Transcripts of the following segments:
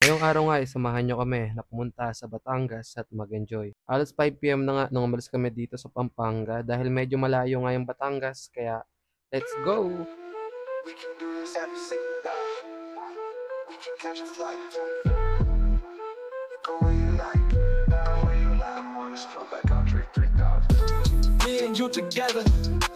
Ngayong araw nga ay samahan nyo kami na pumunta sa Batangas at mag-enjoy. Alas 5 PM na nga nung umalis kami dito sa Pampanga dahil medyo malayo nga yung Batangas kaya let's go! We can do this every single day. We can catch a flight. Go where you like, go where you like. I wanna stroll back country 3,000. Me and you together,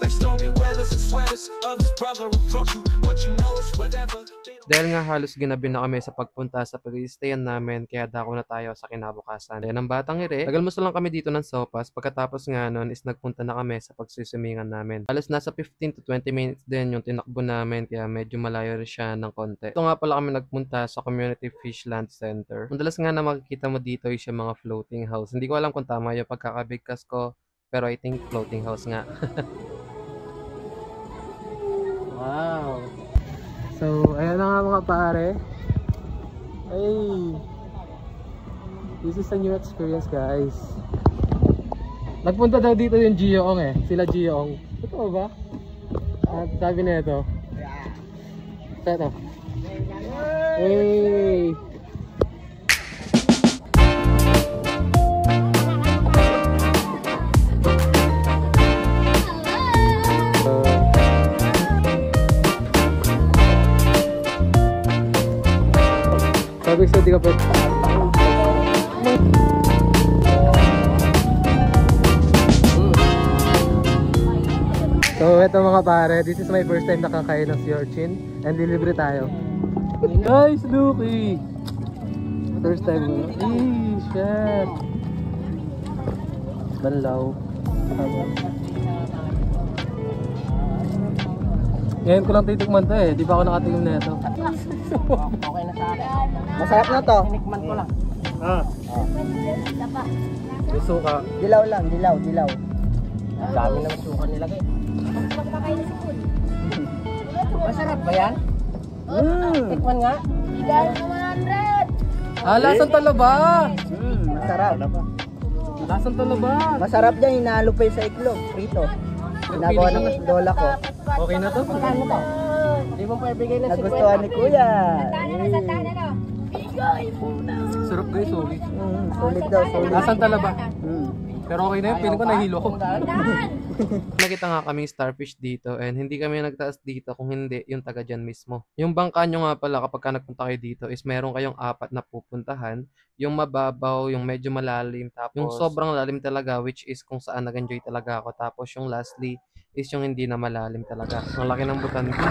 like stormy weathers and sweaters. Others brother approach you, what you know is whatever. Dahil nga halos ginabi na kami sa pagpunta sa pag-i-stayan namin kaya dako na tayo sa kinabukasan. Kaya ng Batang Ire, tagalmusto lang kami dito ng sopas. Pagkatapos nga nun is nagpunta na kami sa pagsisimingan namin. Halos nasa 15 to 20 minutes din yung tinakbo namin kaya medyo malayo rin siya ng konti. Ito nga pala kami nagpunta sa Community Fishland Center. Madalas nga na makikita mo dito is yung mga floating house. Hindi ko alam kung tama yung pagkakabigkas ko pero I think floating house nga. Wow! So, ayan na nga mga pare. Hey! This is a new experience, guys. Nagpunta daw dito yung Gioong eh. Sila Gioong. Totoo ba? At sabi na ito. Ito. Hey! Sabi sa di ka pwede. So eto mga pare, this is my first time nakakain ng sea urchin and delivery tayo. Nice Lucky! First time mo. Shit! Banlaw. Ngayon ko lang titikman to eh, di ba ako nakatingin na ito? Okay na sa akin. Masarap na to. Tinikman ko lang. May suka. Dilaw lang, dilaw. Dami naman suka nilagay. Masarap ba yan? Tikman nga. Bigay ng 100. Lasang talaba. Masarap. Lasang talaba. Masarap dyan, hinalo pa yung sa iklog. Prito. Ginagawa ng lola ko. Okay na to? Magkano to? Hindi mo pa ibigay na 50. Nagustuhan ni Kuya. Bigay mo na. Sarap guys, okay. Sulit daw, sulit. Lasang talaba. Pero okay na yun, piling ko nahilo ko. Nakita nga kaming starfish dito and hindi kami nagtaas dito kung hindi yung taga dyan mismo. Yung bangka nyo nga pala kapag ka nagpunta kayo dito is meron kayong 4 na pupuntahan. Yung mababaw, yung medyo malalim, tapos yung sobrang lalim talaga which is kung saan nag-enjoy talaga ako. Tapos yung lastly is yung hindi na malalim talaga. Ang laki ng butan ko.